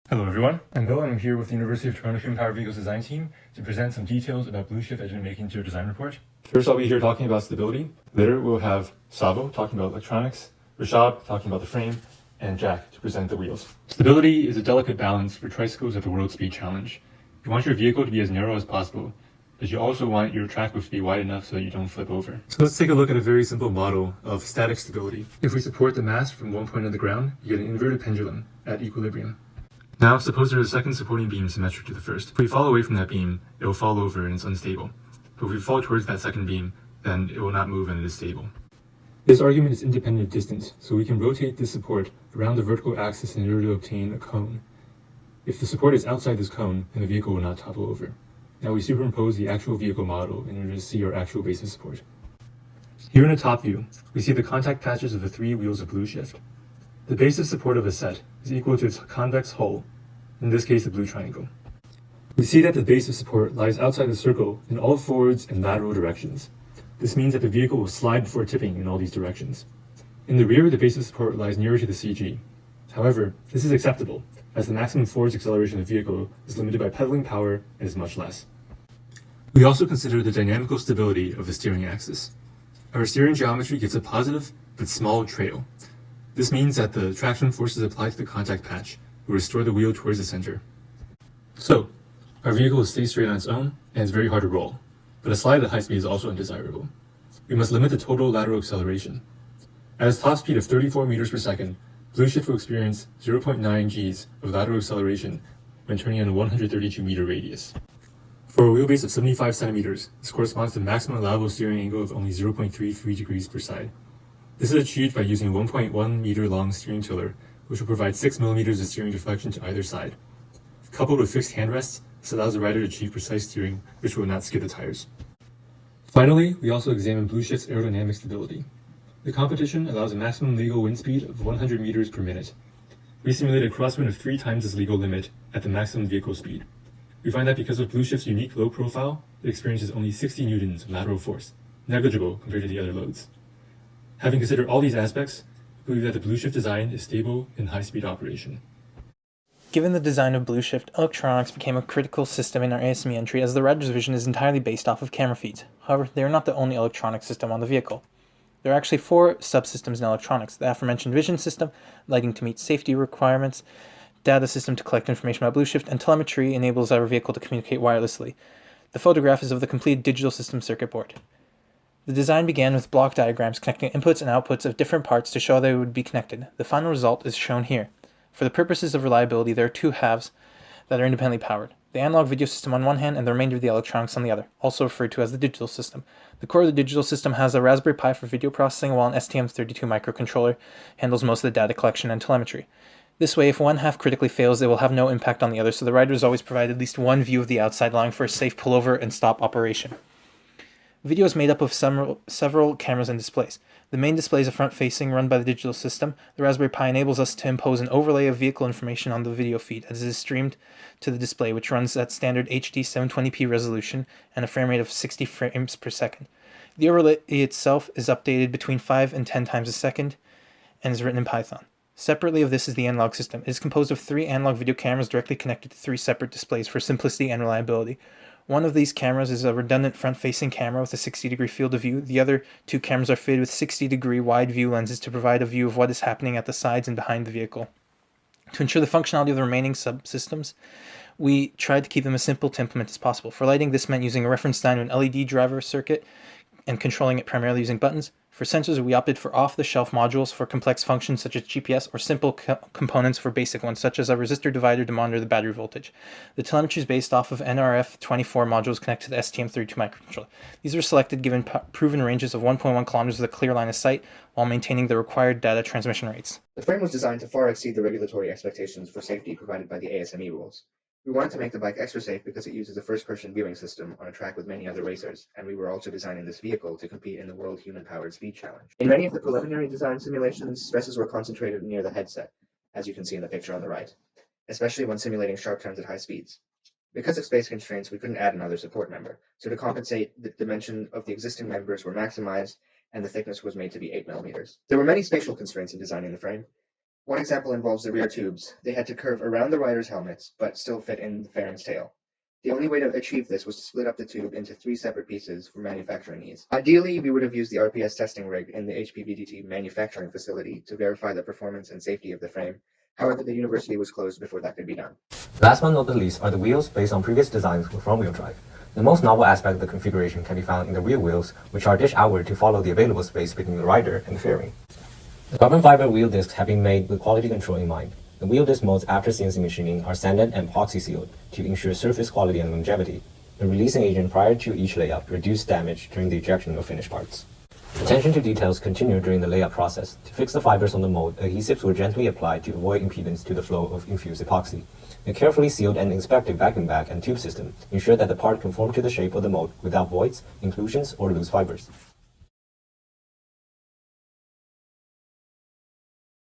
Hello everyone, I'm Bill and I'm here with the University of Toronto Human Powered Vehicles design team to present some details about BlueShift as we make into your design report. First I'll be here talking about stability. Later we'll have Savo talking about electronics, Rashab talking about the frame, and Jack to present the wheels. Stability is a delicate balance for tricycles at the World Speed Challenge. You want your vehicle to be as narrow as possible, but you also want your track width to be wide enough so that you don't flip over. So let's take a look at a very simple model of static stability. If we support the mast from one point of the ground, you get an inverted pendulum at equilibrium. Now, suppose there is a second supporting beam symmetric to the first. If we fall away from that beam, it will fall over and it's unstable. But if we fall towards that second beam, then it will not move and it is stable. This argument is independent of distance, so we can rotate this support around the vertical axis in order to obtain a cone. If the support is outside this cone, then the vehicle will not topple over. Now we superimpose the actual vehicle model in order to see our actual base of support. Here in the top view, we see the contact patches of the three wheels of BlueShift. The base of support of a set is equal to its convex hull, in this case the blue triangle. We see that the base of support lies outside the circle in all forwards and lateral directions. This means that the vehicle will slide before tipping in all these directions. In the rear, the base of support lies nearer to the CG. However, this is acceptable, as the maximum forwards acceleration of the vehicle is limited by pedaling power and is much less. We also consider the dynamical stability of the steering axis. Our steering geometry gives a positive but small trail. This means that the traction forces applied to the contact patch will restore the wheel towards the center. So, our vehicle will stay straight on its own, and it's very hard to roll, but a slide at high speed is also undesirable. We must limit the total lateral acceleration. At its top speed of 34 meters per second, BlueShift will experience 0.9 Gs of lateral acceleration when turning in a 132 meter radius. For a wheelbase of 75 centimeters, this corresponds to maximum allowable steering angle of only 0.33 degrees per side. This is achieved by using a 1.1 meter long steering tiller, which will provide 6 millimeters of steering deflection to either side. Coupled with fixed handrests, this allows the rider to achieve precise steering, which will not skid the tires. Finally, we also examine BlueShift's aerodynamic stability. The competition allows a maximum legal wind speed of 100 meters per minute. We simulated a crosswind of 3 times this legal limit at the maximum vehicle speed. We find that because of BlueShift's unique low profile, it experiences only 60 newtons of lateral force, negligible compared to the other loads. Having considered all these aspects, we believe that the BlueShift design is stable in high-speed operation. Given the design of BlueShift, electronics became a critical system in our ASME entry as the rider's vision is entirely based off of camera feeds. However, they are not the only electronic system on the vehicle. There are actually 4 subsystems in electronics: the aforementioned vision system, lighting to meet safety requirements, data system to collect information about BlueShift, and telemetry enables our vehicle to communicate wirelessly. The photograph is of the complete digital system circuit board. The design began with block diagrams connecting inputs and outputs of different parts to show how they would be connected. The final result is shown here. For the purposes of reliability, there are 2 halves that are independently powered: the analog video system on one hand and the remainder of the electronics on the other, also referred to as the digital system. The core of the digital system has a Raspberry Pi for video processing, while an STM32 microcontroller handles most of the data collection and telemetry. This way, if one half critically fails, it will have no impact on the other, so the rider is always provided at least one view of the outside, allowing for a safe pullover and stop operation. Video is made up of several cameras and displays. The main display is a front-facing, run by the digital system. The Raspberry Pi enables us to impose an overlay of vehicle information on the video feed as it is streamed to the display, which runs at standard HD 720p resolution and a frame rate of 60 frames per second. The overlay itself is updated between 5 and 10 times a second and is written in Python. Separately of this is the analog system. It is composed of 3 analog video cameras directly connected to 3 separate displays for simplicity and reliability. One of these cameras is a redundant front-facing camera with a 60-degree field of view. The other 2 cameras are fitted with 60-degree wide view lenses to provide a view of what is happening at the sides and behind the vehicle. To ensure the functionality of the remaining subsystems, we tried to keep them as simple to implement as possible. For lighting, this meant using a reference design of an LED driver circuit and controlling it primarily using buttons. For sensors, we opted for off-the-shelf modules for complex functions such as GPS, or simple components for basic ones such as a resistor divider to monitor the battery voltage. The telemetry is based off of NRF24 modules connected to the STM32 microcontroller. These were selected given proven ranges of 1.1 kilometers with a clear line of sight while maintaining the required data transmission rates. The frame was designed to far exceed the regulatory expectations for safety provided by the ASME rules. We wanted to make the bike extra safe because it uses a first-person viewing system on a track with many other racers, and we were also designing this vehicle to compete in the World Human Powered Speed Challenge. In many of the preliminary design simulations, stresses were concentrated near the headset, as you can see in the picture on the right, especially when simulating sharp turns at high speeds. Because of space constraints, we couldn't add another support member, so to compensate, the dimension of the existing members were maximized, and the thickness was made to be 8 millimeters. There were many spatial constraints in designing the frame. One example involves the rear tubes. They had to curve around the riders' helmets, but still fit in the fairings tail. The only way to achieve this was to split up the tube into 3 separate pieces for manufacturing ease. Ideally, we would have used the RPS testing rig in the HPVC manufacturing facility to verify the performance and safety of the frame. However, the university was closed before that could be done. Last but not the least are the wheels based on previous designs with front-wheel drive. The most novel aspect of the configuration can be found in the rear wheels, which are dished outward to follow the available space between the rider and the fairing. The carbon fiber wheel discs have been made with quality control in mind. The wheel disc molds after CNC machining are sanded and epoxy sealed to ensure surface quality and longevity. The releasing agent prior to each layup reduces damage during the ejection of finished parts. Attention to details continued during the layup process. To fix the fibers on the mold, adhesives were gently applied to avoid impedance to the flow of infused epoxy. A carefully sealed and inspected vacuum bag and tube system ensured that the part conformed to the shape of the mold without voids, inclusions, or loose fibers.